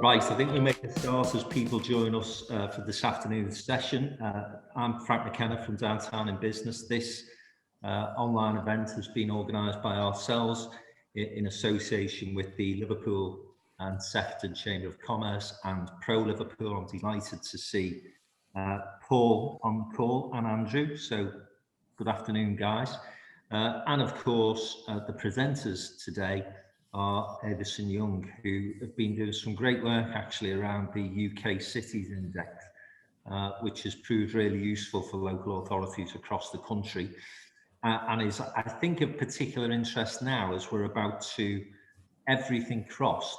Right, I think we make a start as people join us for this afternoon's session. I'm Frank McKenna from Downtown in Business. This online event has been organised by ourselves in association with the Liverpool and Sefton Chamber of Commerce and Pro Liverpool. I'm delighted to see Paul on the call and Andrew. So good afternoon, guys. And of course, the presenters today are Avison Young, who have been doing some great work actually around the UK Cities Index, which has proved really useful for local authorities across the country, and is, I think, of particular interest now as we're about to, everything crossed,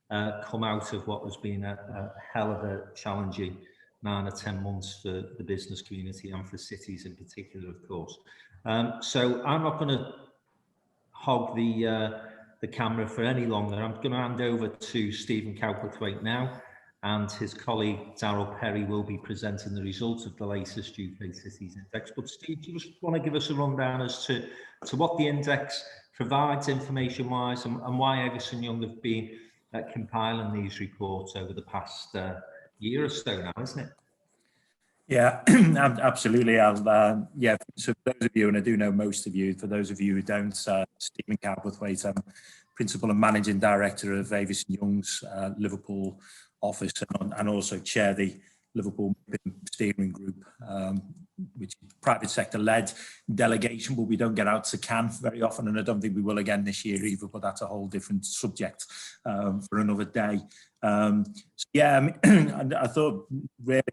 come out of what has been a hell of a challenging 9 or 10 months for the business community and for cities in particular, of course. So I'm not going to hog the camera for any longer. I'm going to hand over to Stephen Cowperthwaite now, and his colleague Darryl Perry will be presenting the results of the latest UK Cities Index. But Steve, do you just want to give us a rundown as to what the index provides information-wise and why Avison Young have been compiling these reports over the past year or so now, isn't it? Yeah, absolutely. Yeah, so for those of you, and I do know most of you, for those of you who don't, Stephen Cowperthwaite, I'm Principal and Managing Director of Avison Young's Liverpool office, and also chair the Liverpool Steering Group, which is private sector led delegation, but we don't get out to Cannes very often, and I don't think we will again this year either, but that's a whole different subject for another day. So yeah, I thought really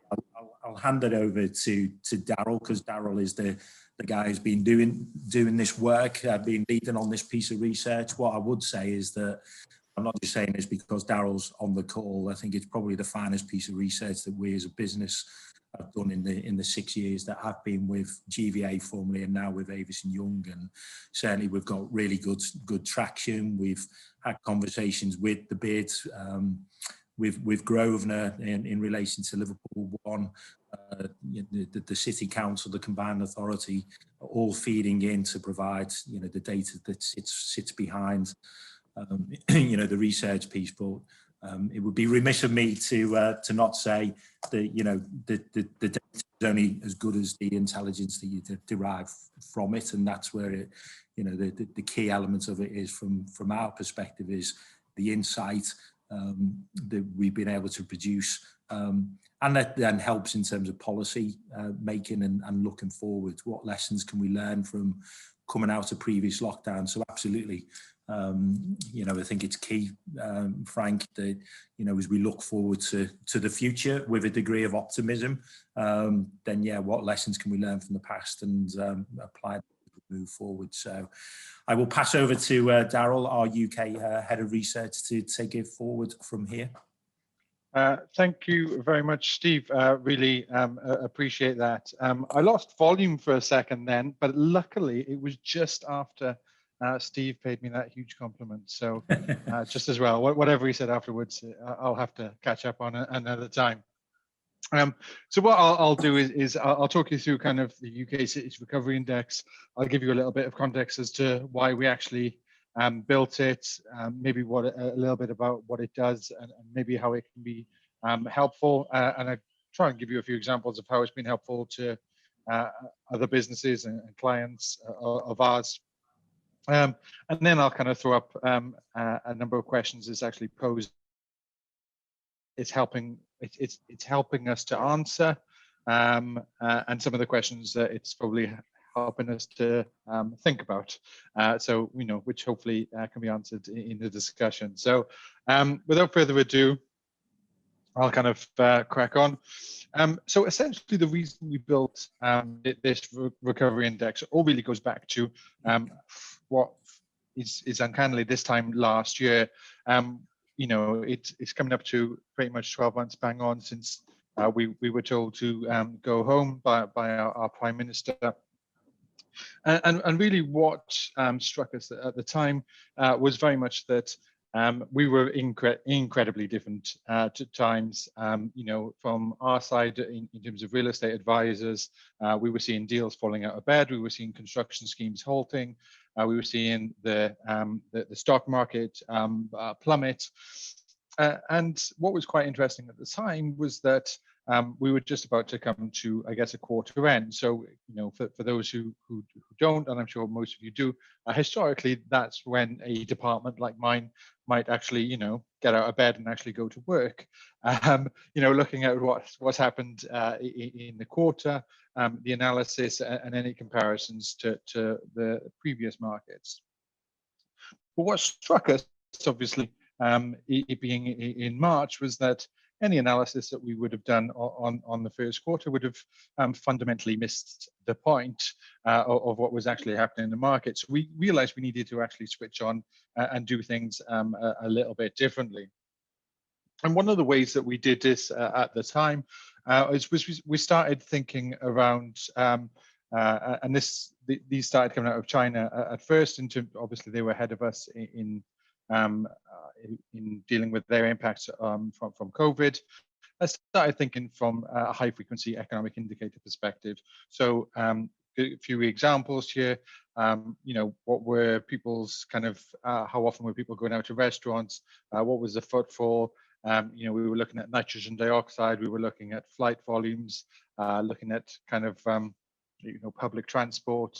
I'll hand it over to Darryl, because Darryl is the guy who's been doing this work, been leading on this piece of research. What I would say is that I'm not just saying this because Darryl's on the call. I think it's probably the finest piece of research that we as a business have done in the 6 years that I've been with GVA formerly and now with Avison Young, and certainly we've got really good traction. We've had conversations with the bids, with Grosvenor in relation to Liverpool One, the City Council, the Combined Authority, all feeding in to provide the data that sits behind the research piece. But it would be remiss of me to not say that the data is only as good as the intelligence that you derive from it, and that's where it, the key element of it is from our perspective is the insight that we've been able to produce, and that then helps in terms of policy making and looking forward. What lessons can we learn from coming out of previous lockdowns? So absolutely, I think it's key, Frank, that as we look forward to the future with a degree of optimism, then yeah, what lessons can we learn from the past and apply to move forward? So I will pass over to Darryl, our UK head of research, to take it forward from here. Thank you very much, Steve. Really appreciate that. I lost volume for a second then, but luckily it was just after Steve paid me that huge compliment. So just as well, whatever he said afterwards, I'll have to catch up on another time. So what I'll do is I'll talk you through kind of the UK Cities Recovery Index. I'll give you a little bit of context as to why we actually built it, maybe a little bit about what it does, and maybe how it can be helpful. And I try and give you a few examples of how it's been helpful to other businesses and clients of ours. And then I'll kind of throw up a number of questions it's actually posed. It's helping us to answer, and some of the questions that it's probably helping us to think about. So which hopefully can be answered in the discussion. So without further ado, I'll kind of crack on. So essentially, the reason we built this recovery index all really goes back to what is uncannily this time last year. It's coming up to pretty much 12 months bang on since we were told to go home by our Prime Minister. And really what struck us at the time was very much that we were incredibly different times. From our side in terms of real estate advisors, we were seeing deals falling out of bed. We were seeing construction schemes halting. We were seeing the stock market plummet. And what was quite interesting at the time was that we were just about to come to, I guess, a quarter end. So, for those who don't, and I'm sure most of you do, historically, that's when a department like mine might actually, get out of bed and actually go to work. Looking at what's happened in the quarter, the analysis, and any comparisons to the previous markets. But what struck us, obviously, it being in March, was that any analysis that we would have done on the first quarter would have fundamentally missed the point of what was actually happening in the market. So we realized we needed to actually switch on and do things a little bit differently. And one of the ways that we did this at the time was we started thinking around, and these started coming out of China at first. Obviously, they were ahead of us in dealing with their impacts from COVID. I started thinking from a high frequency economic indicator perspective. So a few examples here. What were people's kind of, how often were people going out to restaurants? What was the footfall? We were looking at nitrogen dioxide. We were looking at flight volumes, looking at kind of, public transport,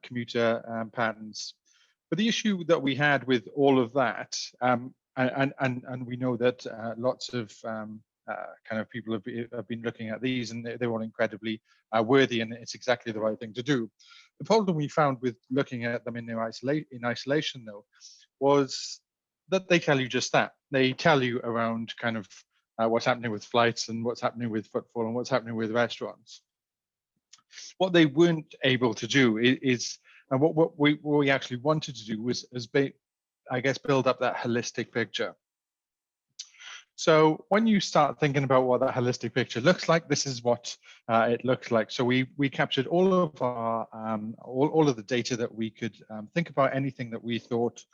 commuter patterns. But the issue that we had with all of that, and we know that lots of kind of people have been looking at these, and they're all incredibly worthy, and it's exactly the right thing to do. The problem we found with looking at them in isolation, though, was that they tell you just that. They tell you around kind of what's happening with flights and what's happening with footfall and what's happening with restaurants. What they weren't able to do is, and what we actually wanted to do was, I guess, build up that holistic picture. So when you start thinking about what that holistic picture looks like, this is what it looks like. So we captured all of our all of the data that we could think about, anything that we thought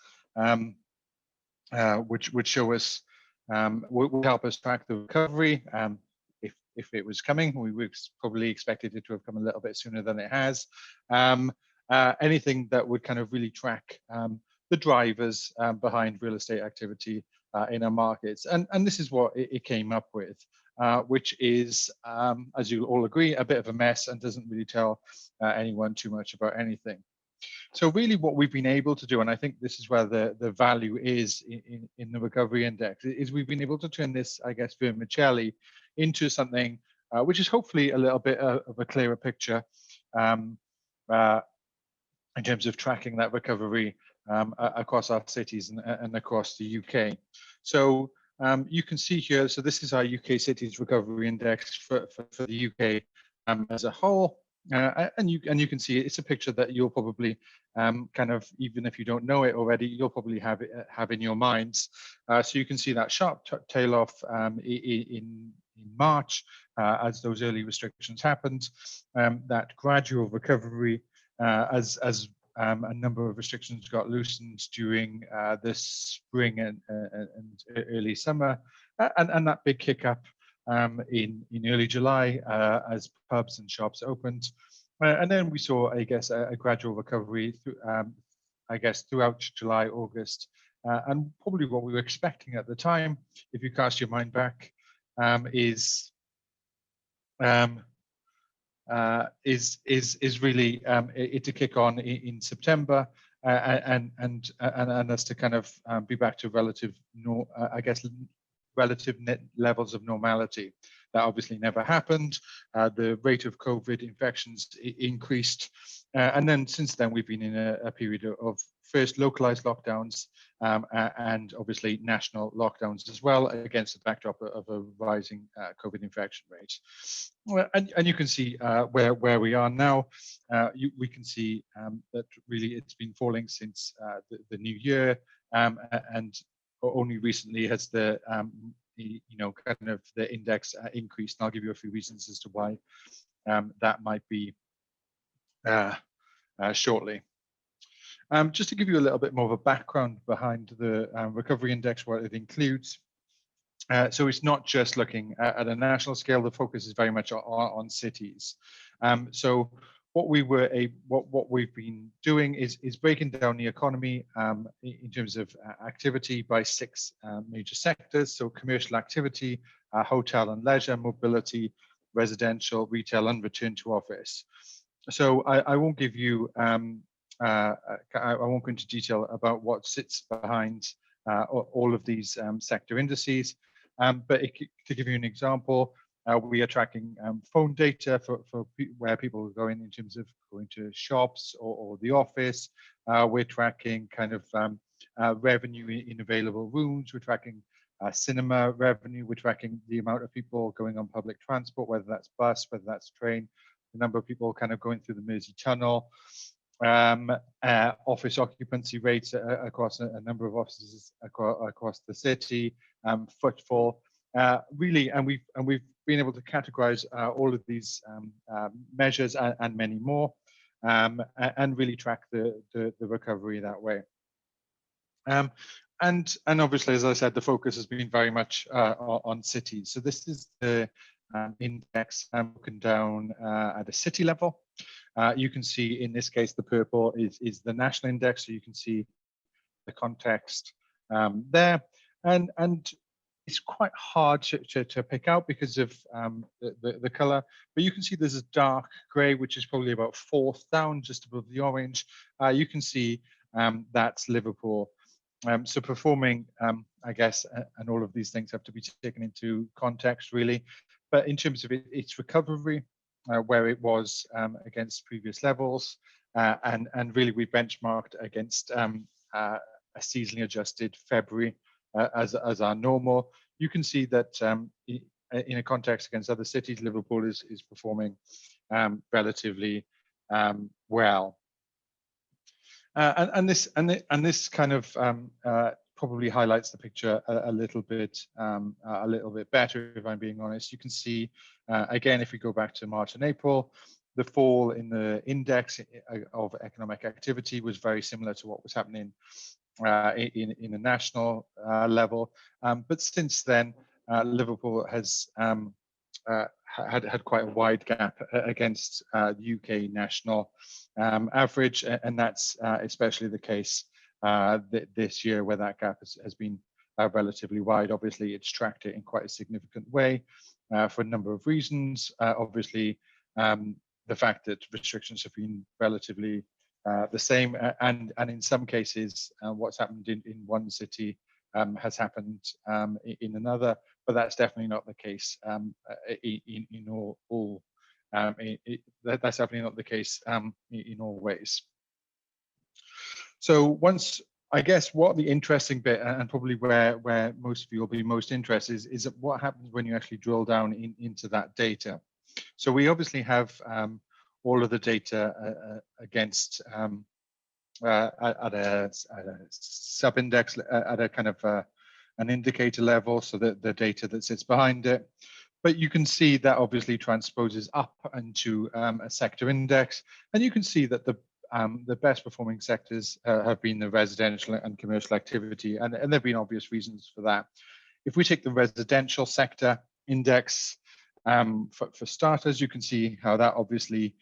which would show us, would help us track the recovery. If it was coming, we would probably expected it to have come a little bit sooner than it has. Anything that would kind of really track the drivers behind real estate activity in our markets. And this is what it came up with, which is, as you all agree, a bit of a mess and doesn't really tell anyone too much about anything. So really what we've been able to do, and I think this is where the value is in the recovery index, is we've been able to turn this, I guess, vermicelli into something which is hopefully a little bit of a clearer picture in terms of tracking that recovery across our cities and across the UK. So you can see here, so this is our UK cities recovery index for the UK as a whole. And you can see it's a picture that you'll probably kind of, even if you don't know it already, you'll probably have in your minds. So you can see that sharp tail off in March as those early restrictions happened, that gradual recovery as a number of restrictions got loosened during this spring and early summer, and that big kick up in early July as pubs and shops opened. And then we saw, I guess, a gradual recovery, I guess, throughout July, August. And probably what we were expecting at the time, if you cast your mind back, is really it to kick on in September and us to kind of be back to relative net levels of normality. That obviously never happened. The rate of COVID infections increased, and then since then we've been in a period of first localized lockdowns and obviously national lockdowns as well, against the backdrop of a rising COVID infection rate. And you can see where we are now. We can see that really it's been falling since the new year, and only recently has the kind of the index increased. And I'll give you a few reasons as to why that might be shortly. Just to give you a little bit more of a background behind the recovery index, what it includes. So it's not just looking at a national scale. The focus is very much on cities. So what we've been doing is breaking down the economy in terms of activity by 6 major sectors. So commercial activity, hotel and leisure, mobility, residential, retail, and return to office. So I won't give you I won't go into detail about what sits behind all of these sector indices, but to give you an example, we are tracking phone data for where people are going in terms of going to shops or the office. We're tracking kind of revenue in available rooms. We're tracking cinema revenue. We're tracking the amount of people going on public transport, whether that's bus, whether that's train, the number of people kind of going through the Mersey Tunnel, office occupancy rates across a number of offices across the city, footfall. Really, and we've been able to categorize all of these measures and many more, and really track the recovery that way. And obviously, as I said, the focus has been very much on cities. So this is the index broken down at a city level. You can see in this case, the purple is the national index. So you can see the context there. And it's quite hard to pick out because of the color, but you can see there's a dark gray, which is probably about 4th down, just above the orange. You can see that's Liverpool. So performing, I guess, and all of these things have to be taken into context, really. But in terms of its recovery, where it was against previous levels, and really we benchmarked against a seasonally adjusted February as our normal. You can see that in a context against other cities, Liverpool is performing relatively well. And this kind of probably highlights the picture a little bit better, if I'm being honest. You can see again, if we go back to March and April, the fall in the index of economic activity was very similar to what was happening in a national level. But since then, Liverpool has had quite a wide gap against UK national average, and that's especially the case this year, where that gap has been relatively wide. Obviously, it's tracked it in quite a significant way for a number of reasons. Obviously, the fact that restrictions have been relatively the same, and in some cases, what's happened in one city has happened in another, but that's definitely not the case in all. That's definitely not the case in all ways. So once, I guess, what the interesting bit, and probably where most of you will be most interested, is what happens when you actually drill down into that data. So we obviously have all of the data against at a sub-index, at a kind of an indicator level, so that the data that sits behind it. But you can see that obviously transposes up into a sector index, and you can see that the best performing sectors have been the residential and commercial activity, and there have been obvious reasons for that. If we take the residential sector index, for starters, you can see how that obviously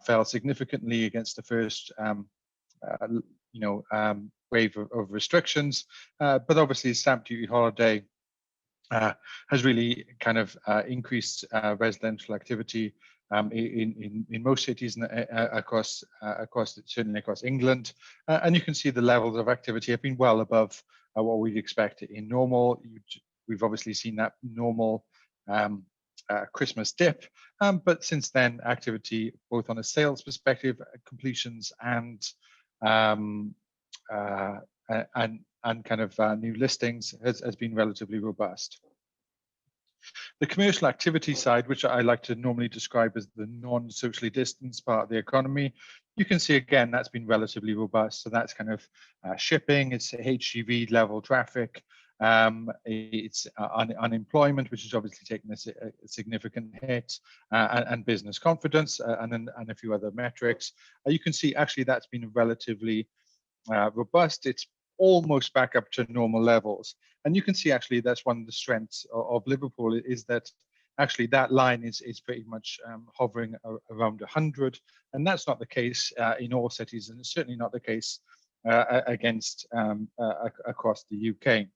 fell significantly against the first wave of restrictions, but obviously stamp duty holiday has really kind of increased residential activity in most cities and across certainly across England, and you can see the levels of activity have been well above what we'd expect in normal. We've obviously seen that normal Christmas dip, but since then, activity both on a sales perspective, completions, and kind of new listings has been relatively robust. The commercial activity side, which I like to normally describe as the non-socially distanced part of the economy, you can see again that's been relatively robust. So that's kind of shipping, it's HGV level traffic, it's unemployment, which has obviously taken a significant hit, and business confidence, and a few other metrics. You can see actually that's been relatively robust. It's almost back up to normal levels, and you can see actually that's one of the strengths of Liverpool, is that actually that line is pretty much hovering around 100, and that's not the case in all cities, and it's certainly not the case across the UK.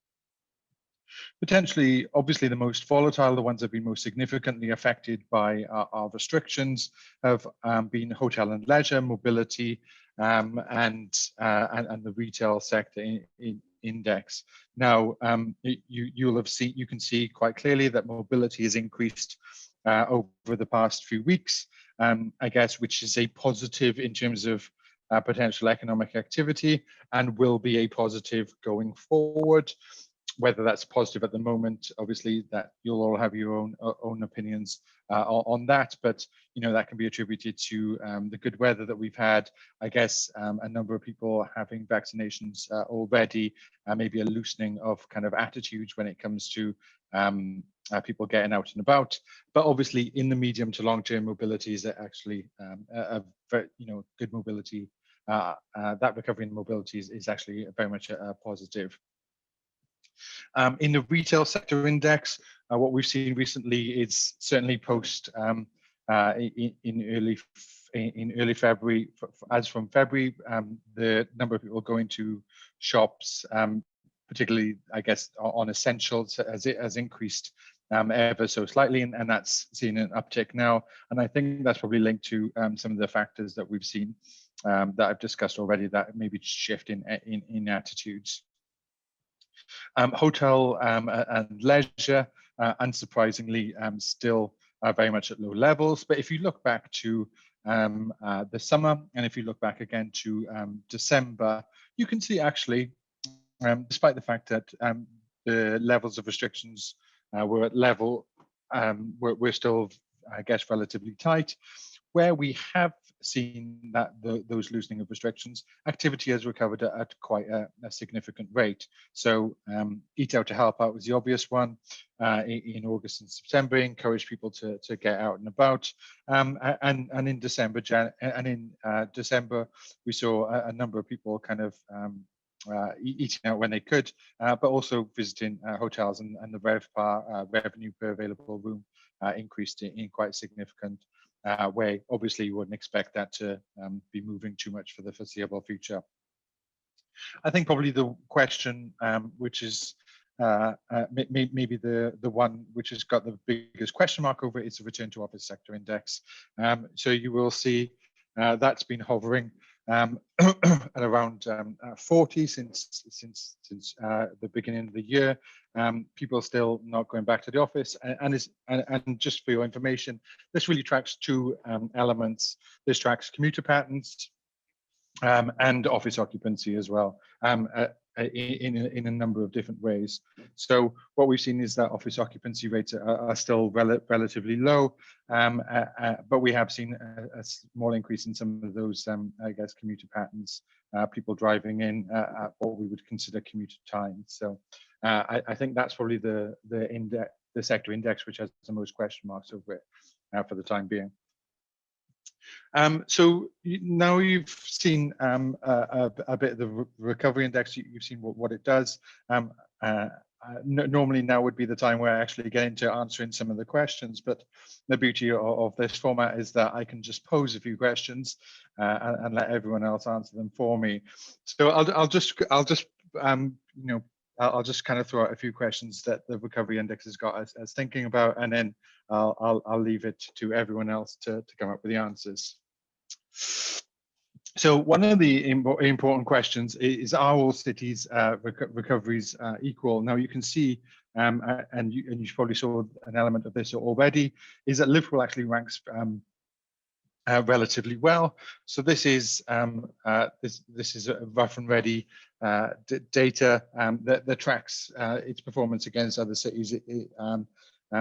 Potentially, obviously, the most volatile, the ones that have been most significantly affected by our restrictions, have been hotel and leisure, mobility, and the retail sector in index. Now, you can see quite clearly that mobility has increased over the past few weeks, I guess, which is a positive in terms of potential economic activity, and will be a positive going forward. Whether that's positive at the moment, obviously, that you'll all have your own opinions on that, but that can be attributed to the good weather that we've had. I guess a number of people having vaccinations already, maybe a loosening of kind of attitudes when it comes to people getting out and about. But obviously, in the medium to long term, mobility is actually a very, good mobility. That recovery in mobility is actually very much a positive. In the retail sector index, what we've seen recently is certainly post in early February, as from February, the number of people going to shops, particularly, I guess, on essentials, has increased ever so slightly, and that's seen an uptick now. And I think that's probably linked to some of the factors that we've seen that I've discussed already, that maybe shift in attitudes. Hotel and leisure, unsurprisingly, still very much at low levels. But if you look back to the summer, and if you look back again to December, you can see actually, despite the fact that the levels of restrictions were at level, we're still, I guess, relatively tight. Where we have seen that those loosening of restrictions, activity has recovered at quite a significant rate. So Eat Out to Help Out was the obvious one in August and September, encourage people to get out and about. And in December, we saw a number of people kind of eating out when they could, but also visiting hotels, and the RevPAR, revenue per available room, increased in quite significant way. Obviously, you wouldn't expect that to be moving too much for the foreseeable future. I think probably the question, which is maybe the one which has got the biggest question mark over it, is the return to office sector index. So you will see that's been hovering at around 40 since the beginning of the year. People are still not going back to the office, and just for your information, this really tracks two elements. This tracks commuter patterns and office occupancy as well, in a number of different ways. So what we've seen is that office occupancy rates are still relatively low, but we have seen a small increase in some of those, I guess, commuter patterns, people driving in at what we would consider commuter time. So I think that's probably the sector index which has the most question marks over it for the time being. So now you've seen a bit of the recovery index, you've seen what it does. Normally now would be the time where I actually get into answering some of the questions, but the beauty of this format is that I can just pose a few questions and let everyone else answer them for me. So I'll just kind of throw out a few questions that the recovery index has got us thinking about, and then I'll leave it to everyone else to come up with the answers. So one of the important questions is, are all cities' recoveries equal? Now you can see, and you probably saw an element of this already, is that Liverpool actually ranks relatively well. So this is this is a rough and ready data that tracks its performance against other cities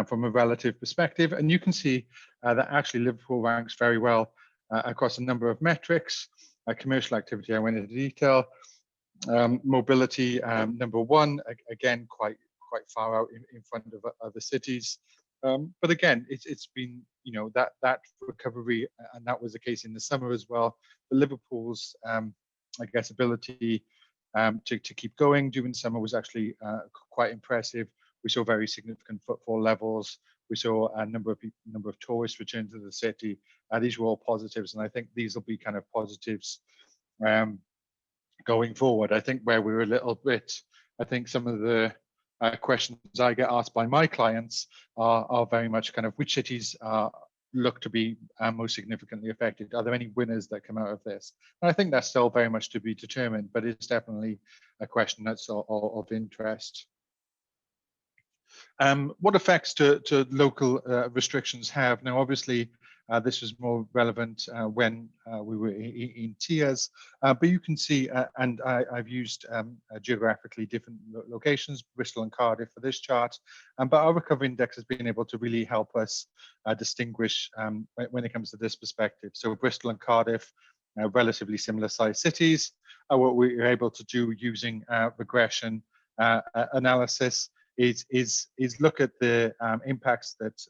from a relative perspective, and you can see that actually Liverpool ranks very well across a number of metrics. Commercial activity, I went into detail. Mobility, number one, again quite far out in front of other cities. But again, it's been, that recovery, and that was the case in the summer as well. But Liverpool's, I guess, ability to keep going during the summer was actually quite impressive. We saw very significant footfall levels. We saw a number of tourists return to the city. These were all positives, and I think these will be kind of positives going forward. I think where we're a little bit, I think some of the questions I get asked by my clients are very much kind of which cities look to be most significantly affected. Are there any winners that come out of this? And I think that's still very much to be determined, but it's definitely a question that's of interest. What effects do local restrictions have? Now, obviously, this was more relevant when we were in tiers, but you can see, and I've used geographically different locations, Bristol and Cardiff for this chart, but our recovery index has been able to really help us distinguish when it comes to this perspective. So Bristol and Cardiff, relatively similar sized cities, what we were able to do using regression analysis is look at the impacts that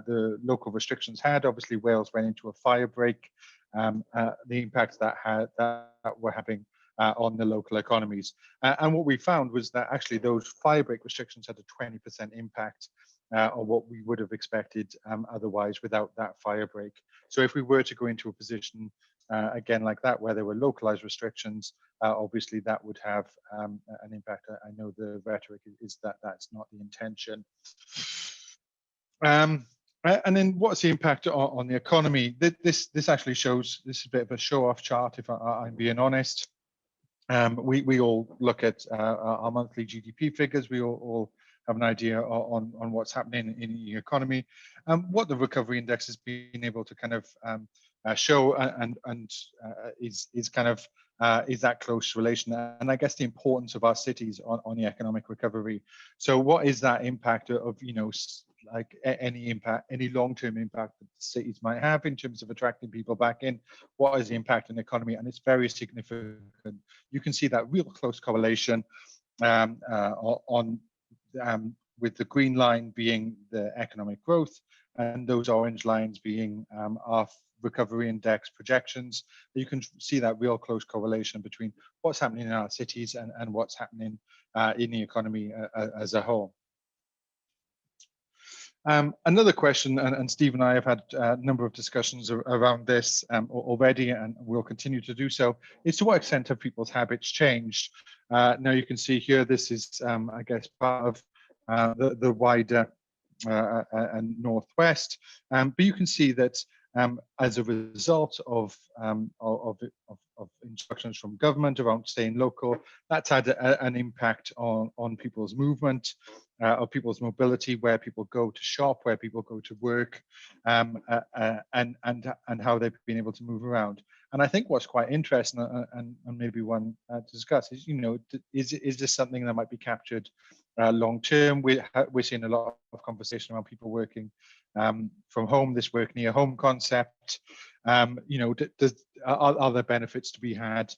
the local restrictions had. Obviously, Wales went into a fire break. The impacts that were having on the local economies, and what we found was that actually those fire break restrictions had a 20% impact on what we would have expected otherwise without that fire break. So if we were to go into a position again like that where there were localized restrictions, obviously that would have an impact. I know the rhetoric is that that's not the intention. And then what's the impact on the economy? This actually shows, this is a bit of a show-off chart, if I'm being honest. We all look at our monthly GDP figures. We all have an idea on what's happening in the economy. What the recovery index has been able to kind of show and is kind of is that close relation, and I guess the importance of our cities on the economic recovery. So what is that impact of, you know, like any impact, any long-term impact that cities might have in terms of attracting people back in? What is the impact on the economy? And it's very significant. You can see that real close correlation with the green line being the economic growth, and those orange lines being our recovery index projections. You can see that real close correlation between what's happening in our cities and what's happening in the economy as a whole. Another question, and Steve and I have had a number of discussions around this already, and we'll continue to do so, is to what extent have people's habits changed? Now you can see here, this is, I guess, part of the wider and Northwest, but you can see that as a result of instructions from government around staying local, that's had an impact on people's movement, of people's mobility, where people go to shop, where people go to work, and how they've been able to move around. And I think what's quite interesting, and maybe one to discuss, is, you know, is this something that might be captured long term? We're seeing a lot of conversation around people working from home, this work near home concept. You know, are there benefits to be had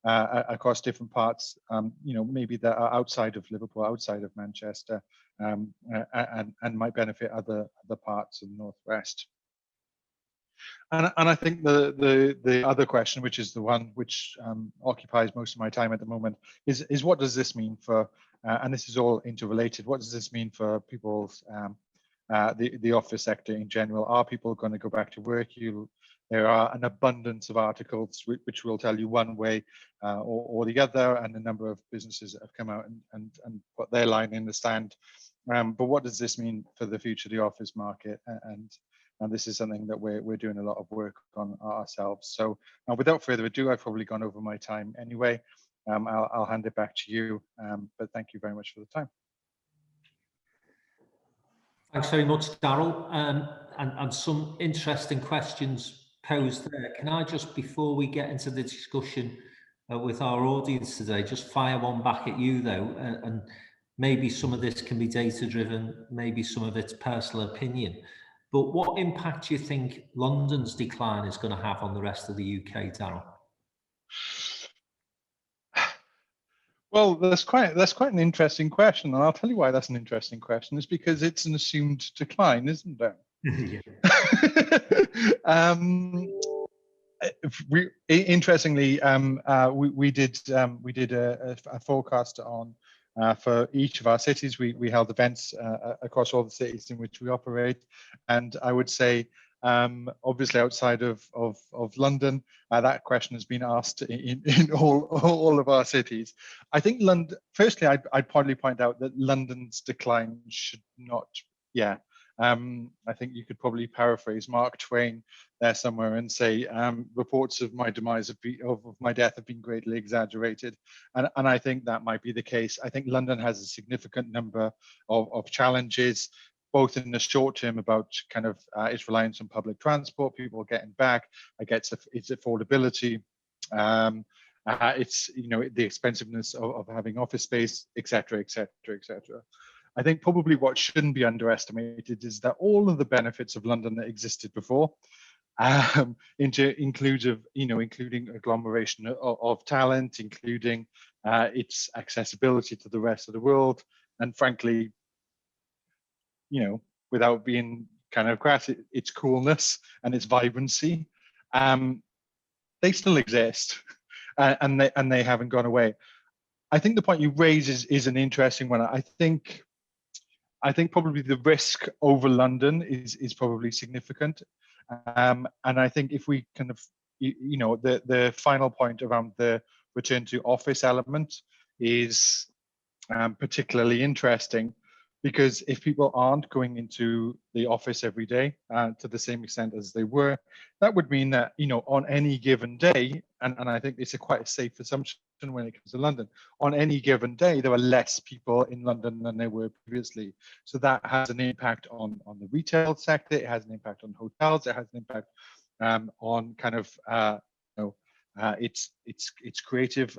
across different parts, you know, maybe that are outside of Liverpool, outside of Manchester, and might benefit other parts of the Northwest? And I think the other question, which is the one which occupies most of my time at the moment, is what does this mean for, and this is all interrelated, what does this mean for people's, the office sector in general? Are people going to go back to work? There are an abundance of articles which will tell you one way or the other, and a number of businesses that have come out and put their line in the sand. But what does this mean for the future of the office market? And this is something that we're doing a lot of work on ourselves. So without further ado, I've probably gone over my time anyway. I'll hand it back to you, but thank you very much for the time. Thanks very much, Darryl, and some interesting questions posed there. Can I just, before we get into the discussion with our audience today, just fire one back at you though, and maybe some of this can be data driven, maybe some of it's personal opinion, but what impact do you think London's decline is going to have on the rest of the UK, Darryl? Well, that's quite an interesting question, and I'll tell you why that's an interesting question. Is because it's an assumed decline, isn't it? Interestingly, we did a forecast on for each of our cities. We held events across all the cities in which we operate. And I would say, obviously outside of London, that question has been asked in all of our cities. I think London, firstly, I'd probably point out that London's decline should not, I think you could probably paraphrase Mark Twain there somewhere and say, reports of my demise, of my death have been greatly exaggerated. And I think that might be the case. I think London has a significant number of challenges, both in the short term about kind of its reliance on public transport, people getting back, I guess its affordability, it's, you know, the expensiveness of having office space, etc., etc., etc. I think probably what shouldn't be underestimated is that all of the benefits of London that existed before, including agglomeration of talent, including its accessibility to the rest of the world, and frankly, you know, without being kind of crass, its coolness and its vibrancy, they still exist, and they haven't gone away. I think the point you raise is an interesting one. I think probably the risk over London is probably significant, and I think if we kind of, you know, the final point around the return to office element is particularly interesting, because if people aren't going into the office every day to the same extent as they were, that would mean that, you know, on any given day, and I think it's quite a safe assumption when it comes to London, on any given day, there are less people in London than there were previously. So that has an impact on the retail sector, it has an impact on hotels, it has an impact on kind of, its creative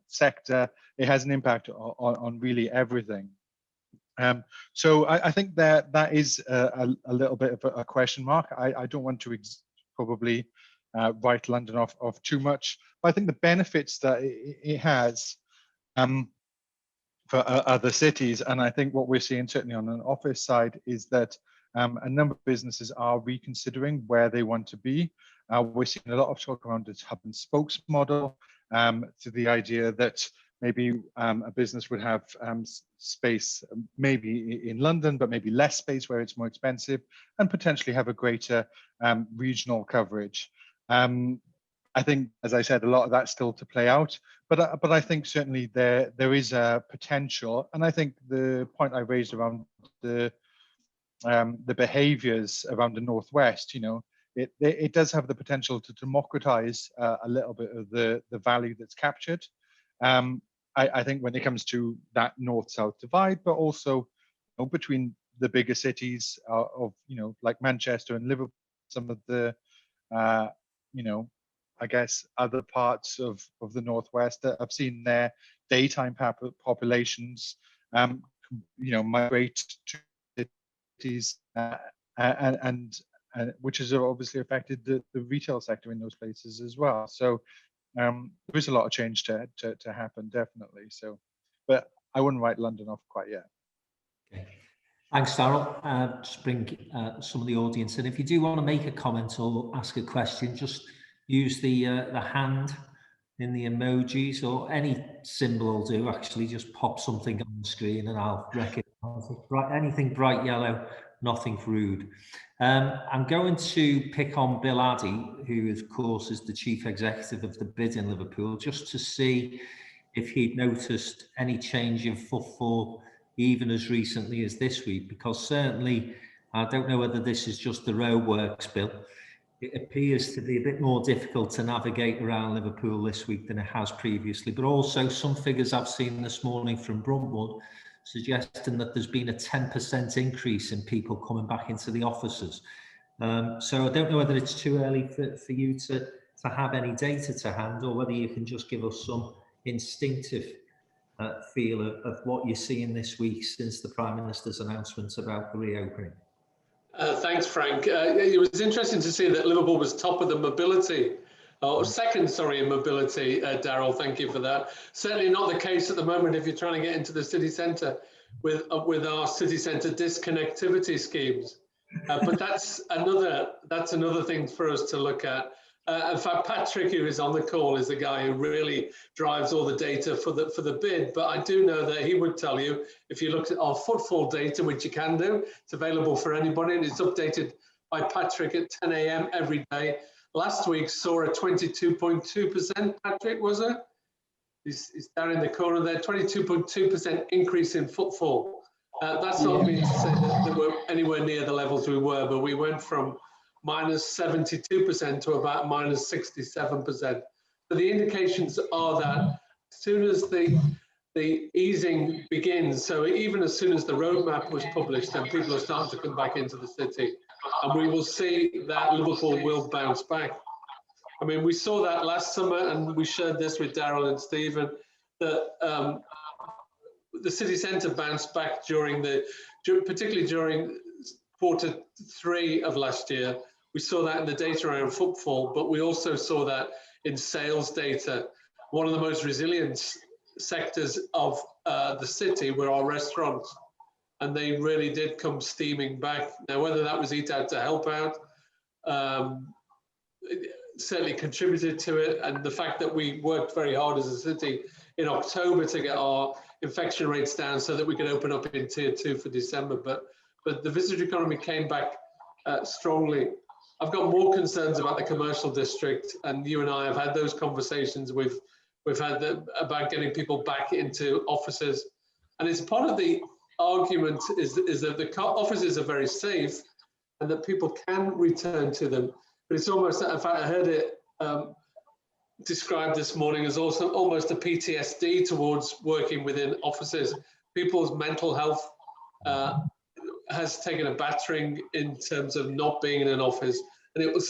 sector. It has an impact on really everything. So I think that is a little bit of a question mark. I don't want to probably write London off too much, but I think the benefits that it has for other cities, and I think what we're seeing certainly on an office side is that a number of businesses are reconsidering where they want to be. We're seeing a lot of talk around this hub and spokes model, to the idea that maybe a business would have space maybe in London, but maybe less space where it's more expensive, and potentially have a greater regional coverage. I think, as I said, a lot of that's still to play out, but I think certainly there is a potential, and I think the point I raised around the behaviours around the Northwest, you know, it does have the potential to democratize a little bit of the value that's captured. I think when it comes to that north-south divide, but also, you know, between the bigger cities of, you know, like Manchester and Liverpool, some of the, you know, I guess other parts of the Northwest that have seen their daytime populations, you know, migrate to cities, and which has obviously affected the retail sector in those places as well. So there is a lot of change to happen, definitely. So, but I wouldn't write London off quite yet. Okay. Thanks, Darryl. Just bring some of the audience in. If you do want to make a comment or ask a question, just use the hand in the emojis, or any symbol will do. Actually, just pop something on the screen and I'll recognize it. Anything bright yellow, nothing rude. I'm going to pick on Bill Addy, who of course is the chief executive of the Bid in Liverpool, just to see if he'd noticed any change in footfall even as recently as this week, because certainly, I don't know whether this is just the roadworks, Bill, it appears to be a bit more difficult to navigate around Liverpool this week than it has previously, but also some figures I've seen this morning from Bruntwood suggesting that there's been a 10% increase in people coming back into the offices. So I don't know whether it's too early for you to have any data to hand, or whether you can just give us some instinctive feel of what you're seeing this week since the Prime Minister's announcement about the reopening. Thanks, Frank. It was interesting to see that Liverpool was top of the mobility, or second, sorry, in mobility. Darryl, thank you for that. Certainly not the case at the moment if you're trying to get into the city centre with our city centre disconnectivity schemes. But that's another thing for us to look at. In fact, Patrick, who is on the call, is the guy who really drives all the data for the bid. But I do know that he would tell you, if you look at our footfall data, which you can do, it's available for anybody, and it's updated by Patrick at 10 a.m. every day. Last week saw a 22.2%, Patrick, was it? He's down in the corner there, 22.2% increase in footfall. That's not mean to say that we're anywhere near the levels we were, but we went from minus 72% to about minus 67%. So the indications are that as soon as the easing begins, so even as soon as the roadmap was published, then people are starting to come back into the city, and we will see that Liverpool will bounce back. I mean, we saw that last summer, and we shared this with Daryl and Stephen, that the city centre bounced back particularly during Q3 of last year. We saw that in the data around footfall, but we also saw that in sales data. One of the most resilient sectors of the city were our restaurants, and they really did come steaming back. Now, whether that was Eat Out to Help Out, it certainly contributed to it, and the fact that we worked very hard as a city in October to get our infection rates down so that we could open up in Tier 2 for December. But the visitor economy came back strongly. I've got more concerns about the commercial district, and you and I have had those conversations. We've had about getting people back into offices, and it's part of the argument is that the offices are very safe and that people can return to them. But it's almost, in fact, I heard it described this morning as also almost a PTSD towards working within offices. People's mental health has taken a battering in terms of not being in an office, and it will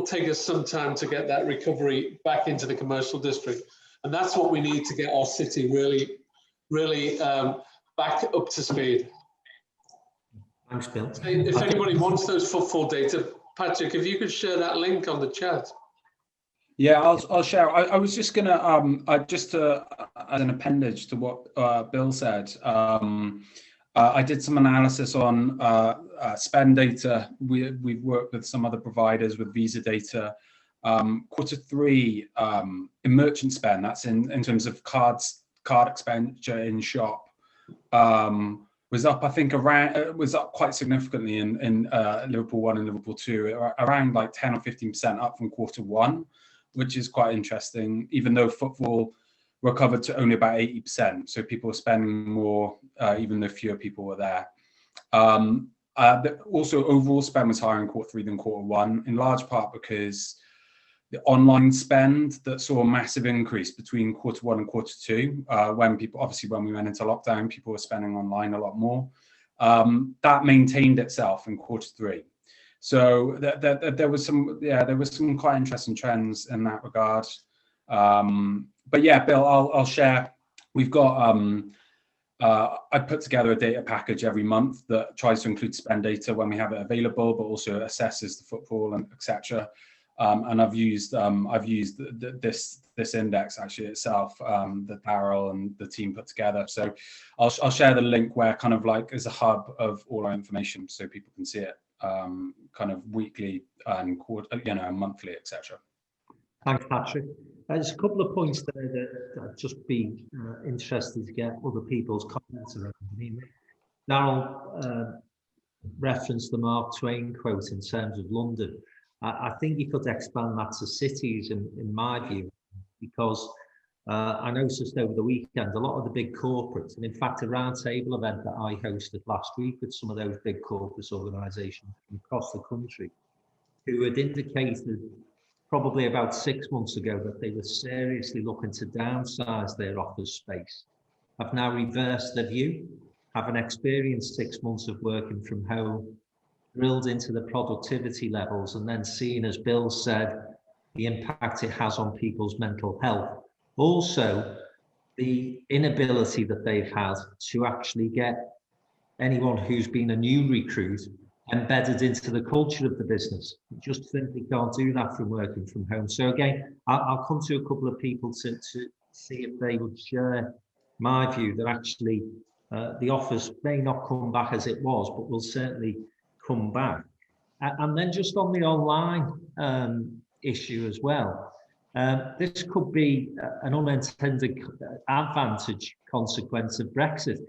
take us some time to get that recovery back into the commercial district, and that's what we need to get our city really back up to speed. Thanks, Bill. If anybody wants those footfall data, Patrick, if you could share that link on the chat. Yeah, I'll share. I was just gonna as an appendage to what Bill said. I did some analysis on spend data. We've worked with some other providers with Visa data. Q3 in merchant spend, that's in terms of card expenditure in shop, was up, I think, was up quite significantly in Liverpool 1 and Liverpool 2, around like 10 or 15% up from Q1, which is quite interesting, even though footfall recovered to only about 80%. So people were spending more, even though fewer people were there. Also, overall spend was higher in Q3 than Q1, in large part because the online spend that saw a massive increase between Q1 and Q2, when we went into lockdown, people were spending online a lot more. That maintained itself in Q3. So there was some quite interesting trends in that regard. But yeah, Bill, I'll share. We've got I put together a data package every month that tries to include spend data when we have it available, but also assesses the footfall and etc. And I've used this index actually itself that Daryl and the team put together. So I'll share the link where kind of like is a hub of all our information so people can see it kind of weekly and monthly, etc. Thanks, Patrick. There's a couple of points there that I'd just be interested to get other people's comments around. I mean, Daryl referenced the Mark Twain quote in terms of London. I think you could expand that to cities, in my view, because I noticed over the weekend a lot of the big corporates, and in fact a roundtable event that I hosted last week with some of those big corporate organisations from across the country, who had indicated probably about 6 months ago that they were seriously looking to downsize their office space, have now reversed their view, having experienced 6 months of working from home, drilled into the productivity levels, and then seeing, as Bill said, the impact it has on people's mental health. Also, the inability that they've had to actually get anyone who's been a new recruit embedded into the culture of the business. You just simply can't do that from working from home. So again, I'll come to a couple of people to see if they would share my view that actually the office may not come back as it was, but will certainly come back. And then just on the online issue as well, this could be an unintended advantage consequence of Brexit.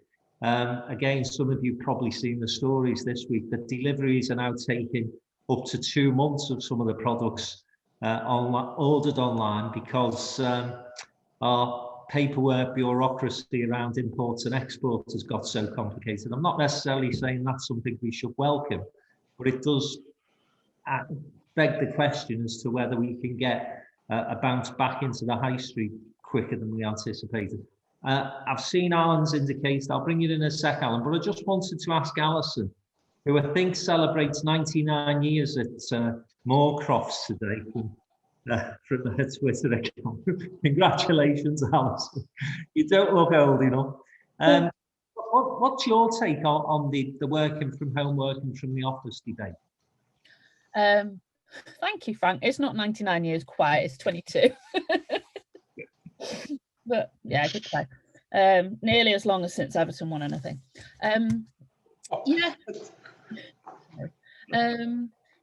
Again, some of you probably seen the stories this week that deliveries are now taking up to 2 months of some of the products ordered online because our paperwork bureaucracy around imports and exports has got so complicated. I'm not necessarily saying that's something we should welcome, but it does beg the question as to whether we can get a bounce back into the high street quicker than we anticipated. I've seen Alan's indicated, I'll bring you in a sec, Alan, but I just wanted to ask Alison, who I think celebrates 99 years at Moorcrofts today from her Twitter account. Congratulations, Alison. You don't look old enough. What's your take on the working from home, working from the office debate? Thank you, Frank. It's not 99 years quite, it's 22. But yeah, good play. Nearly as long as since Everton won anything. Yeah.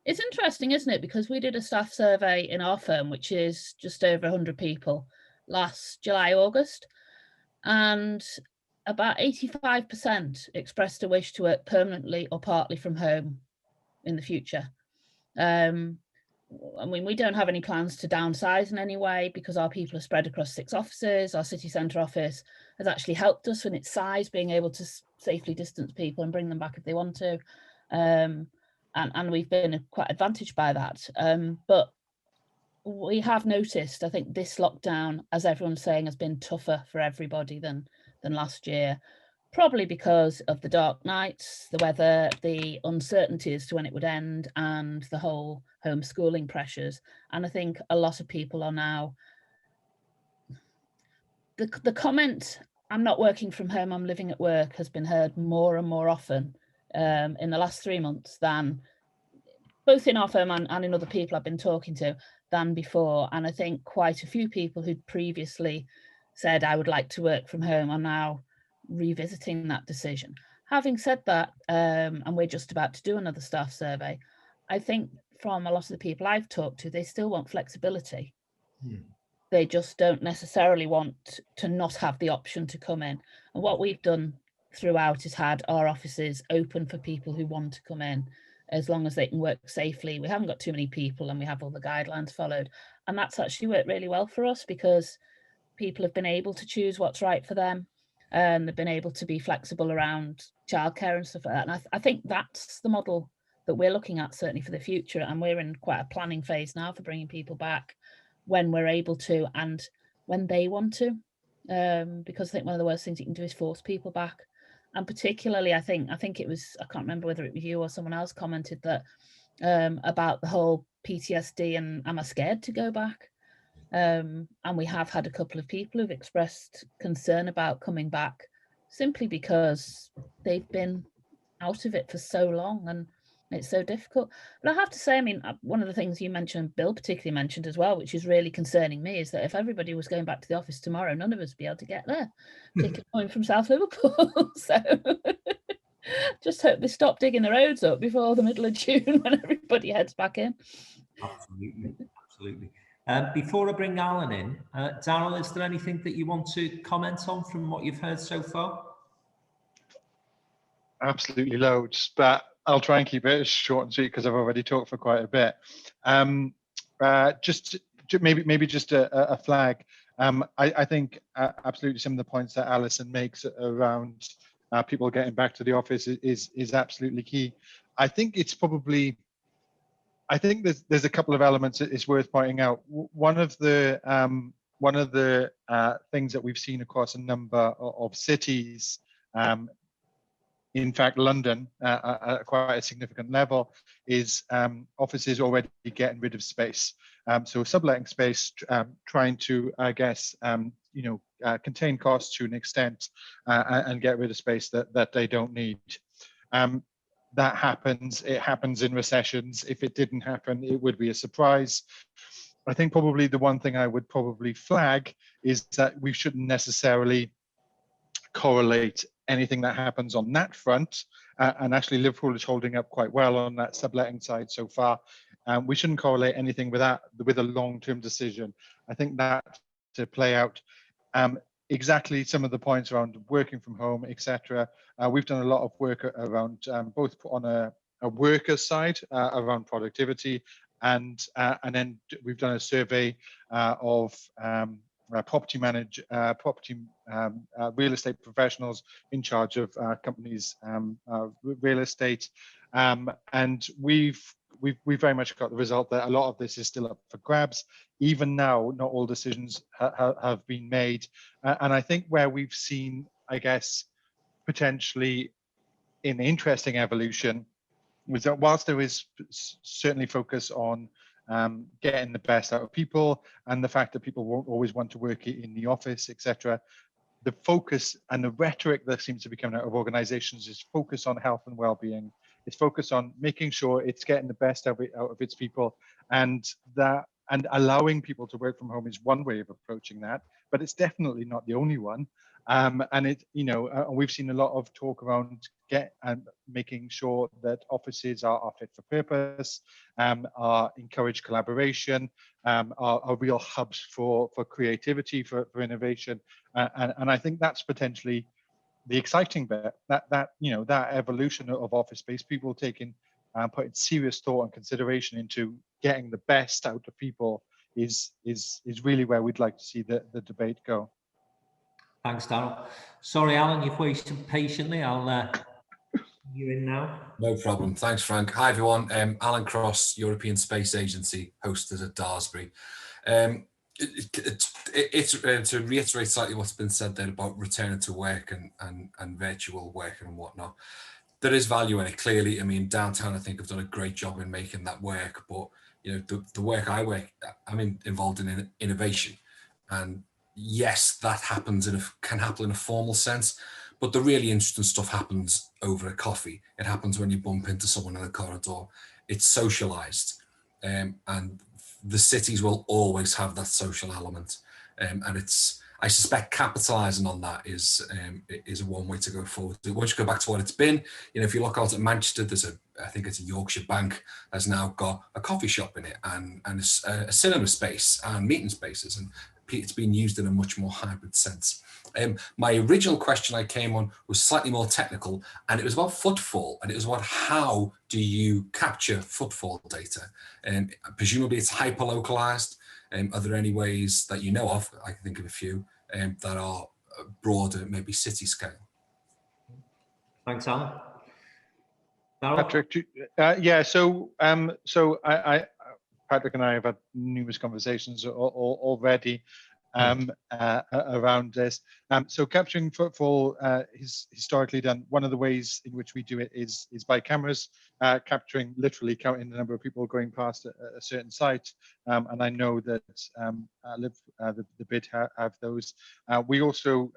It's interesting, isn't it? Because we did a staff survey in our firm, which is just over 100 people, last July, August. And about 85% expressed a wish to work permanently or partly from home in the future. I mean, we don't have any plans to downsize in any way because our people are spread across 6 offices. Our city centre office has actually helped us in its size, being able to safely distance people and bring them back if they want to. And we've been quite advantaged by that. But we have noticed, I think this lockdown, as everyone's saying, has been tougher for everybody than last year. Probably because of the dark nights, the weather, the uncertainty as to when it would end, and the whole homeschooling pressures. And I think a lot of people are now, the comment, I'm not working from home, I'm living at work, has been heard more and more often in the last 3 months than, both in our firm and in other people I've been talking to, than before. And I think quite a few people who'd previously said, I would like to work from home, are now revisiting that decision. Having said that, and we're just about to do another staff survey, I think from a lot of the people I've talked to, they still want flexibility. They just don't necessarily want to not have the option to come in. And what we've done throughout is had our offices open for people who want to come in, as long as they can work safely. We haven't got too many people and we have all the guidelines followed. And that's actually worked really well for us because people have been able to choose what's right for them. And they've been able to be flexible around childcare and stuff like that. And I think that's the model that we're looking at, certainly for the future. And we're in quite a planning phase now for bringing people back when we're able to and when they want to. Because I think one of the worst things you can do is force people back. And particularly, I think it was, I can't remember whether it was you or someone else commented that about the whole PTSD and am I scared to go back? And we have had a couple of people who've expressed concern about coming back simply because they've been out of it for so long and it's so difficult. But I have to say, I mean, one of the things you mentioned, Bill particularly mentioned as well, which is really concerning me, is that if everybody was going back to the office tomorrow, none of us would be able to get there, particularly coming from South Liverpool. So just hope they stop digging the roads up before the middle of June when everybody heads back in. Absolutely, absolutely. Before I bring Alan in, Darryl, is there anything that you want to comment on from what you've heard so far? Absolutely loads, but I'll try and keep it short and sweet because I've already talked for quite a bit. Maybe just a flag. I think absolutely some of the points that Alison makes around people getting back to the office is absolutely key. I think it's probably, I think there's a couple of elements that is worth pointing out. One of the things that we've seen across a number of cities, in fact, London, at quite a significant level, is offices already getting rid of space. So subletting space, trying to, I guess, contain costs to an extent and get rid of space that they don't need. That happens. It happens in recessions. If it didn't happen, it would be a surprise. I think probably the one thing I would probably flag is that we shouldn't necessarily correlate anything that happens on that front. And actually Liverpool is holding up quite well on that subletting side so far. We shouldn't correlate anything with that with a long-term decision. I think that to play out exactly some of the points around working from home, etc. We've done a lot of work around both on a worker side around productivity, and then we've done a survey of real estate professionals in charge of companies' real estate, and we've very much got the result that a lot of this is still up for grabs. Even now, not all decisions have been made, and I think where we've seen, I guess, potentially an interesting evolution was that whilst there is certainly focus on getting the best out of people and the fact that people won't always want to work in the office, etc., the focus and the rhetoric that seems to be coming out of organizations is focus on health and well-being. It's focused on making sure it's getting the best out of its people, and allowing people to work from home is one way of approaching that, but it's definitely not the only one. And it, we've seen a lot of talk around making sure that offices are fit for purpose, encourage collaboration, are real hubs for creativity, for innovation, and I think that's potentially the exciting bit. That evolution of office space, people putting serious thought and consideration into getting the best out of people is really where we'd like to see the debate go. Thanks, Darryl. Sorry, Alan, you've waited patiently. I'll you in now. No problem. Thanks, Frank. Hi, everyone. Alan Cross, European Space Agency, hosted at Daresbury. It's to reiterate slightly what's been said there about returning to work and virtual working and whatnot. There is value in it, clearly. I mean, downtown, I think, have done a great job in making that work. But, the work I'm involved in innovation. And yes, that can happen in a formal sense. But the really interesting stuff happens over a coffee. It happens when you bump into someone in a corridor. It's socialized. And the cities will always have that social element. And I suspect capitalizing on that is one way to go forward. Once you go back to what it's been, if you look out at Manchester, I think it's a Yorkshire Bank has now got a coffee shop in it and a cinema space and meeting spaces, and it's been used in a much more hybrid sense. My original question I came on was slightly more technical, and it was about footfall, and it was about how do you capture footfall data? Presumably it's hyper-localized. Are there any ways that you know of, I can think of a few, that are broader, maybe city scale? Thanks, Alan. Patrick, Patrick and I have had numerous conversations already around this. So capturing footfall is historically done. One of the ways in which we do it is by cameras, literally counting the number of people going past a certain site. And I know that the bid have those. We also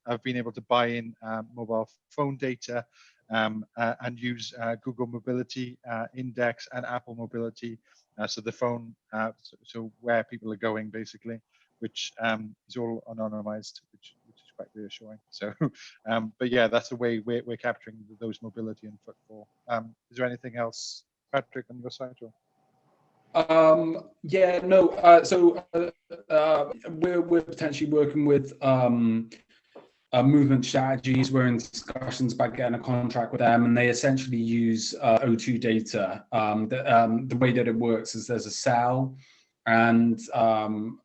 have been able to buy in mobile phone data and use Google Mobility Index and Apple Mobility. So the phone, so where people are going, basically, which is all anonymized, which is quite reassuring. So, but yeah, that's the way we're capturing those mobility and footfall. Is there anything else, Patrick, on your side? Or? So we're potentially working with movement strategies. We're in discussions about getting a contract with them, and they essentially use O2 data. The way that it works is there's a cell, and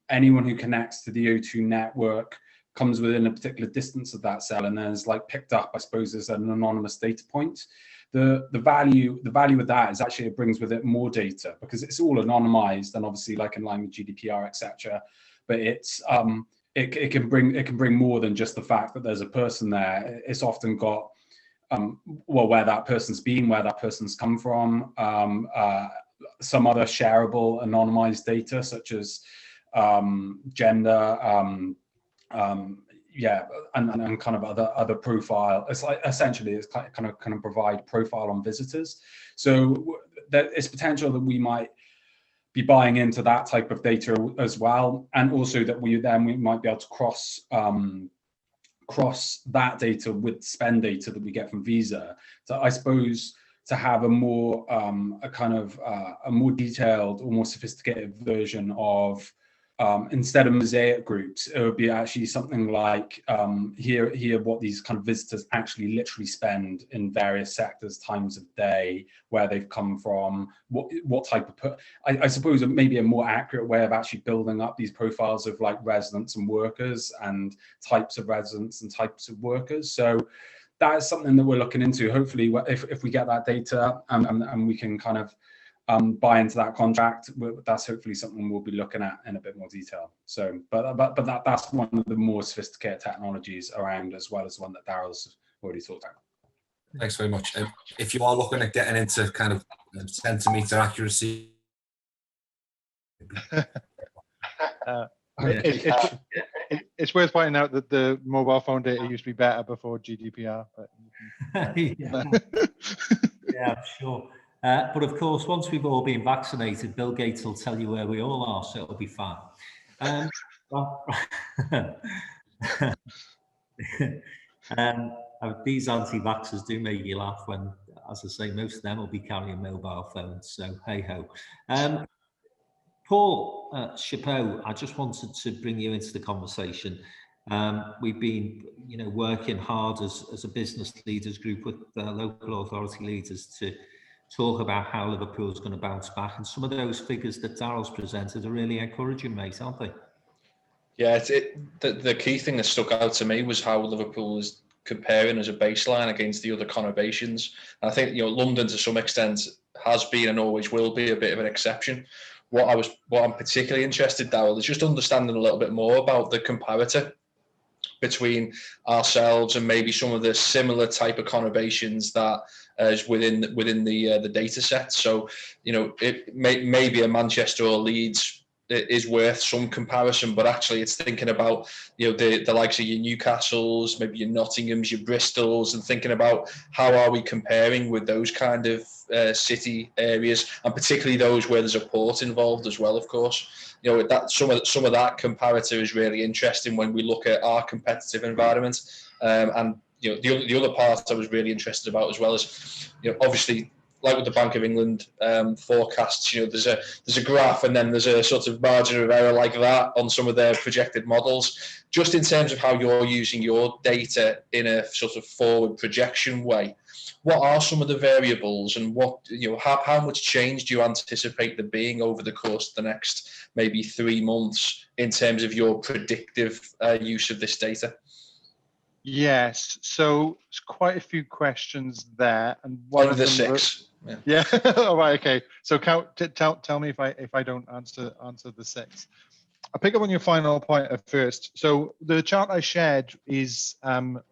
anyone who connects to the O2 network comes within a particular distance of that cell, and then is picked up, I suppose, as an anonymous data point. The value of that is actually it brings with it more data, because it's all anonymized and obviously in line with GDPR, etc. But it's it can bring more than just the fact that there's a person there. It's often got where that person's been, where that person's come from, some other shareable anonymized data such as gender, and kind of other profile. It's essentially it's kind of provide profile on visitors. So there is potential that we might be buying into that type of data as well, and also that we might be able to cross that data with spend data that we get from Visa. So I suppose to have a more a more detailed or more sophisticated version of instead of mosaic groups, it would be actually something like here what these kind of visitors actually literally spend in various sectors, times of day, where they've come from, what type of I suppose it may be a more accurate way of actually building up these profiles of like residents and workers and types of residents and types of workers. So that is something that we're looking into. Hopefully, if we get that data and we can kind of buy into that contract, that's hopefully something we'll be looking at in a bit more detail. So, but that's one of the more sophisticated technologies around, as well as the one that Daryl's already talked about. Thanks very much. If you are looking at getting into kind of centimeter accuracy, It's worth pointing out that the mobile phone data used to be better before GDPR. But yeah, sure. But of course, once we've all been vaccinated, Bill Gates will tell you where we all are, so it'll be fine. These anti-vaxxers do make you laugh when, as I say, most of them will be carrying mobile phones, so hey-ho. Paul Chapeau, I just wanted to bring you into the conversation. We've been, working hard as a business leaders group with local authority leaders to talk about how Liverpool is going to bounce back, and some of those figures that Daryl's presented are really encouraging, mate, aren't they? Yeah, the key thing that stuck out to me was how Liverpool is comparing as a baseline against the other conurbations. And I think London to some extent has been and always will be a bit of an exception. What I'm particularly interested, Daryl, is just understanding a little bit more about the comparator between ourselves and maybe some of the similar type of conurbations that is within the data set. So it may be a Manchester or Leeds is worth some comparison, but actually it's thinking about the likes of your Newcastles, maybe your Nottinghams, your Bristols, and thinking about how are we comparing with those kind of city areas, and particularly those where there's a port involved as well, of course. That some of that comparator is really interesting when we look at our competitive environment. And the other part I was really interested about as well is obviously, like with the Bank of England forecasts, there's a graph and then there's a sort of margin of error like that on some of their projected models. Just in terms of how you're using your data in a sort of forward projection way, what are some of the variables, and how much change do you anticipate there being over the course of the next maybe 3 months in terms of your predictive use of this data? yes, so it's quite a few questions there, and one of the 6. Yeah. All right. Okay. So tell me if I don't answer the 6. I'll pick up on your final point at first. So the chart I shared is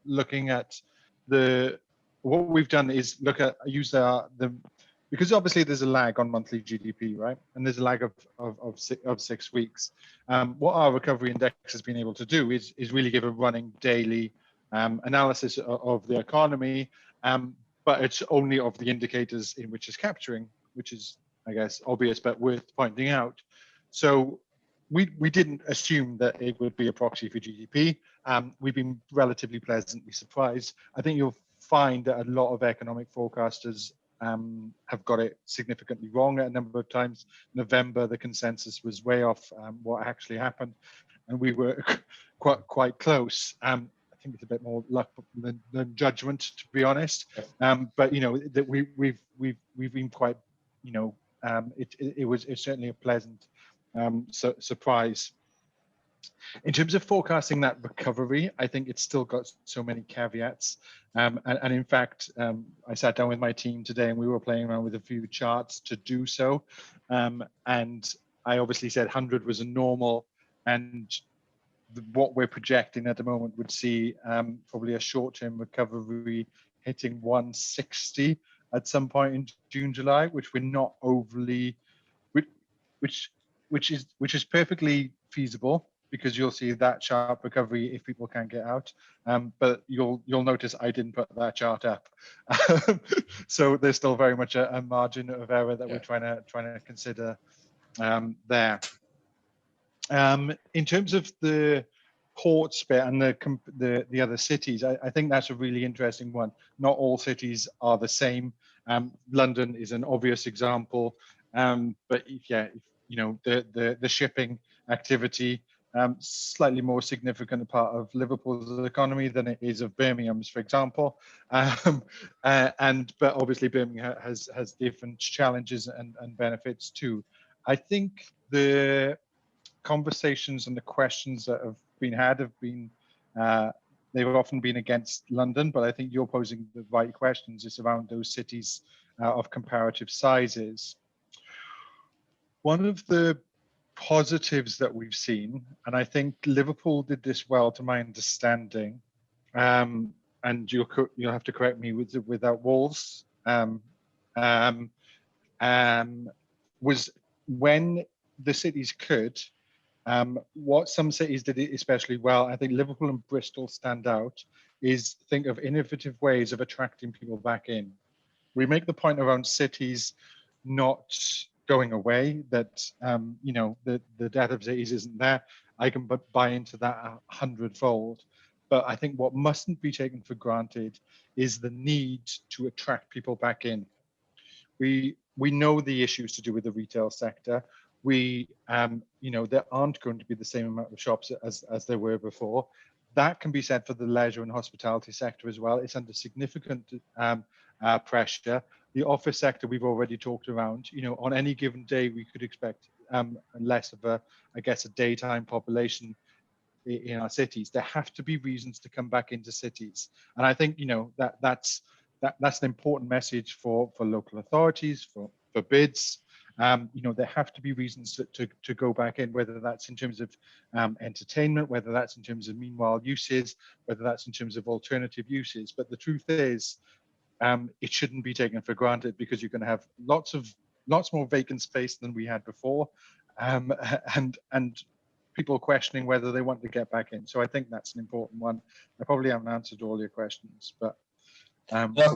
looking at what we've done is because obviously there's a lag on monthly GDP, right? And there's a lag of 6 weeks. What our recovery index has been able to do is really give a running daily analysis of the economy, but it's only of the indicators in which it's capturing, which is, I guess, obvious but worth pointing out. So we didn't assume that it would be a proxy for GDP. We've been relatively pleasantly surprised. I think you'll find that a lot of economic forecasters have got it significantly wrong at a number of times. November, the consensus was way off what actually happened, and we were quite close. I think it's a bit more luck than judgment, to be honest. But that we've been quite, it's certainly a pleasant surprise. In terms of forecasting that recovery, I think it's still got so many caveats. And in fact, I sat down with my team today and we were playing around with a few charts to do so. And I obviously said 100 was a normal, and what we're projecting at the moment would see probably a short-term recovery hitting 160 at some point in June, July, which we're not overly, which is perfectly feasible, because you'll see that sharp recovery if people can't get out. But you'll notice I didn't put that chart up. So there's still very much a margin of error that we're trying to consider there. In terms of the ports bit and the other cities, I think that's a really interesting one. Not all cities are the same. London is an obvious example, but the shipping activity, slightly more significant part of Liverpool's economy than it is of Birmingham's, for example. But obviously Birmingham has different challenges and benefits too. I think the conversations and the questions that have been had have been, they've often been against London, but I think you're posing the right questions. It's around those cities of comparative sizes. One of the positives that we've seen, and I think Liverpool did this well to my understanding, and you'll have to correct me without walls, was when the cities could, what some cities did especially well, I think Liverpool and Bristol stand out, is think of innovative ways of attracting people back in. We make the point around cities not going away, that the death of cities isn't there. I can buy into that 100-fold. But I think what mustn't be taken for granted is the need to attract people back in. We know the issues to do with the retail sector. There aren't going to be the same amount of shops as there were before. That can be said for the leisure and hospitality sector as well. It's under significant pressure. The office sector we've already talked around. On any given day, we could expect less of a daytime population in our cities. There have to be reasons to come back into cities, and I think that's an important message for local authorities, for bids. There have to be reasons to go back in, whether that's in terms of entertainment, whether that's in terms of meanwhile uses, whether that's in terms of alternative uses. But the truth is, it shouldn't be taken for granted, because you're going to have lots more vacant space than we had before, and people questioning whether they want to get back in. So I think that's an important one. I probably haven't answered all your questions, but that's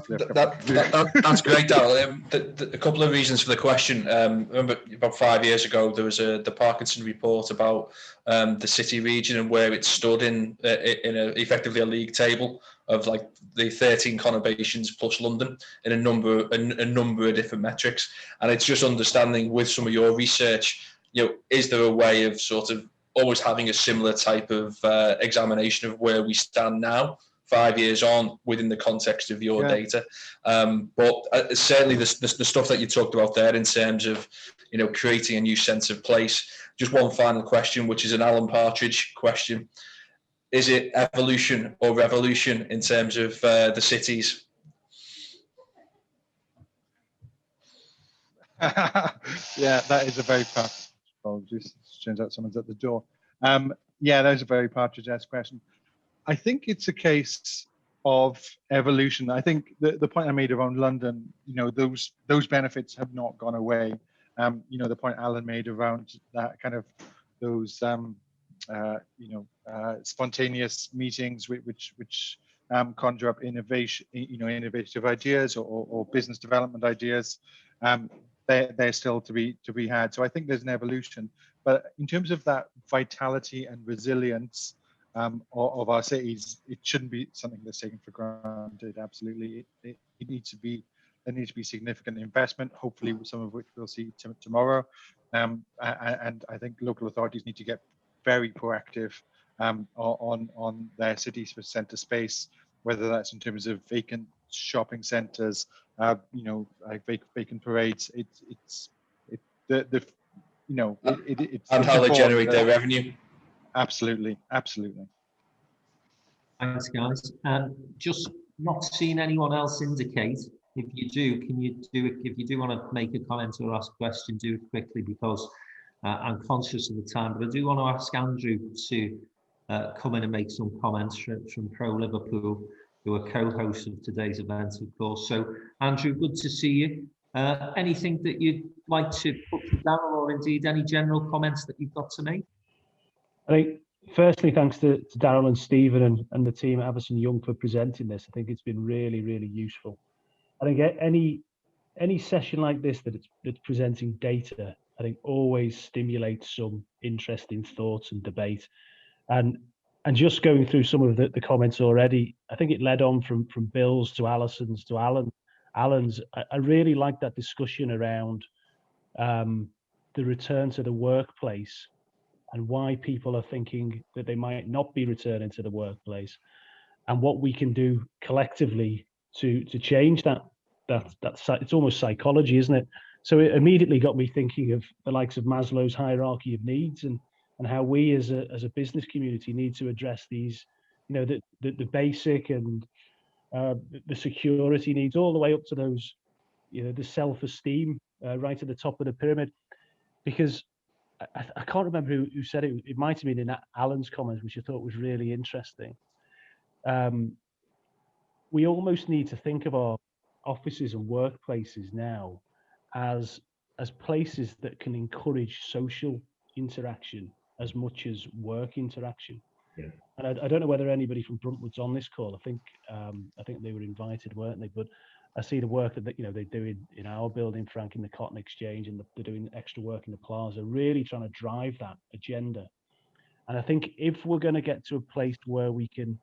great, Darryl. A couple of reasons for the question. Remember, about 5 years ago, there was the Parkinson report about the city region and where it stood in effectively a league table of like the 13 conurbations plus London in a number of different metrics. And it's just understanding, with some of your research, is there a way of sort of always having a similar type of examination of where we stand now, 5 years on, within the context of your data? But certainly the stuff that you talked about there in terms of creating a new sense of place. Just one final question, which is an Alan Partridge question: is it evolution or revolution in terms of the cities? Yeah, that is a very Partridge. Apologies, turns out someone's at the door. That is a very Partridge-esque question. I think it's a case of evolution. I think the point I made around London, those benefits have not gone away. The point Alan made around that kind of those spontaneous meetings which conjure up innovative ideas or business development ideas. They're still to be had. So I think there's an evolution. But in terms of that vitality and resilience of our cities, it shouldn't be something that's taken for granted. Absolutely, it needs to be. There needs to be significant investment, hopefully some of which we'll see tomorrow. And I think local authorities need to get very proactive on their cities for centre space, whether that's in terms of vacant shopping centres, like vacant parades. It's how they generate their revenue. Absolutely. Thanks, guys. Just not seeing anyone else indicate. If you do, if you do want to make a comment or ask a question, do it quickly, because I'm conscious of the time. But I do want to ask Andrew to come in and make some comments from Pro Liverpool, who are co-hosts of today's event, of course. So, Andrew, good to see you. Anything that you'd like to put to Darryl, or indeed any general comments that you've got to make? I think, firstly, thanks to Darryl and Stephen and the team at Avison Young for presenting this. I think it's been really, really useful. I think any session like this that's presenting data, I think always stimulates some interesting thoughts and debate. And And just going through some of the comments already, I think it led on from Bill's to Alison's to Alan's. I really like that discussion around the return to the workplace and why people are thinking that they might not be returning to the workplace, and what we can do collectively to change that. It's almost psychology, isn't it? So it immediately got me thinking of the likes of Maslow's hierarchy of needs, and how we as a business community need to address these, the basic and the security needs, all the way up to those, the self-esteem right at the top of the pyramid. Because I can't remember who said it. It might have been in Alan's comments, which I thought was really interesting. We almost need to think of our offices and workplaces now as places that can encourage social interaction as much as work interaction. Yeah. And I don't know whether anybody from Bruntwood's on this call. I think they were invited, weren't they? But I see the work that they do in our building, Frank, in the Cotton Exchange, and they're doing extra work in the Plaza, really trying to drive that agenda. And I think if we're going to get to a place where we can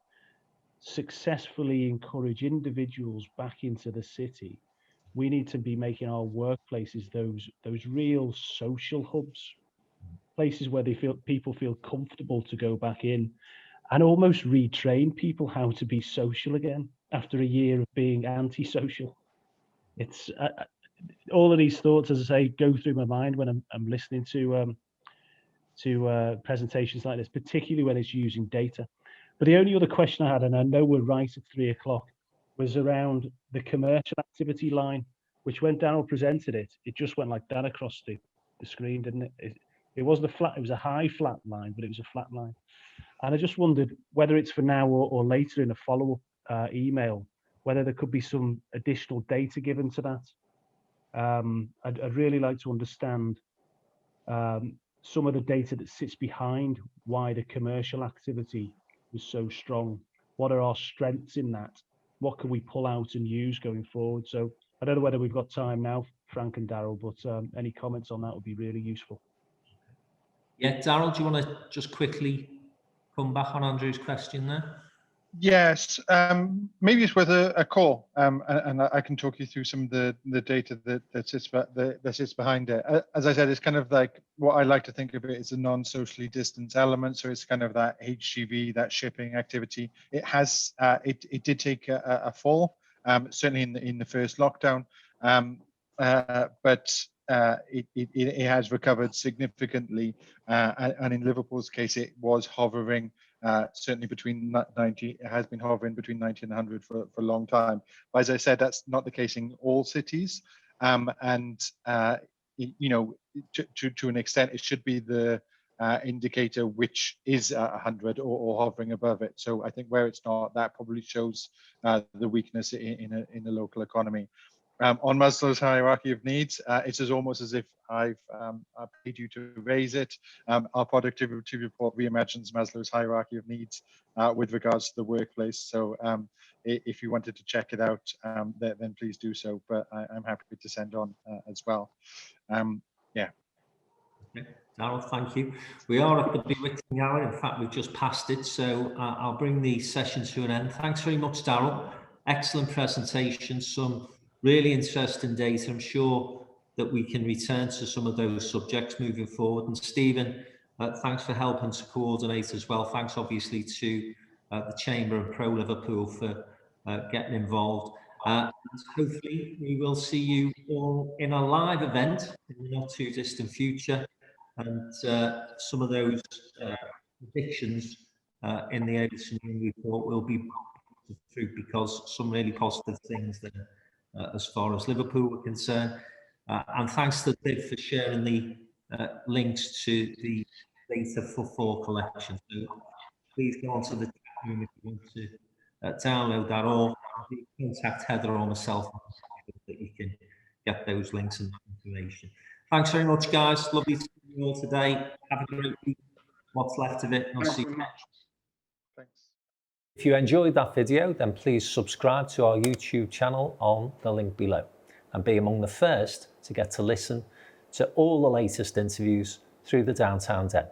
successfully encourage individuals back into the city, we need to be making our workplaces those real social hubs, places where people feel comfortable to go back in, and almost retrain people how to be social again after a year of being antisocial. It's all of these thoughts, as I say, go through my mind when I'm listening to presentations like this, particularly when it's using data. But the only other question I had, and I know we're right at 3 o'clock, was around the commercial activity line, which when Darryl presented it just went like that across the screen, didn't it? It wasn't a flat, it was a high flat line, but it was a flat line. And I just wondered whether it's for now or later in a follow-up email, whether there could be some additional data given to that. I'd really like to understand some of the data that sits behind why the commercial activity was so strong. What are our strengths in that? What can we pull out and use going forward? So I don't know whether we've got time now, Frank and Darryl, but any comments on that would be really useful. Yeah, Darryl, do you want to just quickly come back on Andrew's question there? Yes, maybe it's worth a call, and I can talk you through some of the data that sits behind it. As I said, it's kind of like what I like to think of it as a non-socially distanced element. So it's kind of that HGV, that shipping activity. It has it did take a fall, certainly in the first lockdown, but it has recovered significantly, and in Liverpool's case, it was hovering. Certainly between 90, it has been hovering between 90 and 100 for a long time. But as I said, that's not the case in all cities. To an extent, it should be the indicator which is 100 or hovering above it. So I think where it's not, that probably shows the weakness in the local economy. On Maslow's hierarchy of needs, it's almost as if I've paid you to raise it. Our productivity report reimagines Maslow's hierarchy of needs with regards to the workplace. So if you wanted to check it out, then please do so. But I'm happy to send on as well. Yeah. Okay. Darryl, thank you. We are at the bewitching hour. In fact, we've just passed it. So I'll bring the session to an end. Thanks very much, Darryl. Excellent presentation. Some really interesting data. I'm sure that we can return to some of those subjects moving forward. And Stephen, thanks for helping to coordinate as well. Thanks obviously to the Chamber and Pro Liverpool for getting involved. And hopefully we will see you all in a live event in the not too distant future. And some of those predictions in the Avison Young report will be true, because some really positive things there. As far as Liverpool were concerned, and thanks to Viv for sharing the links to the data Footfall collection. So please go onto the chat room if you want to download that, or contact Heather or myself that you can get those links and information. Thanks very much, guys. Lovely to see you all today. Have a great week. What's left of it. Thanks very much. Thanks. If you enjoyed that video, then please subscribe to our YouTube channel on the link below and be among the first to get to listen to all the latest interviews through the Downtown Den.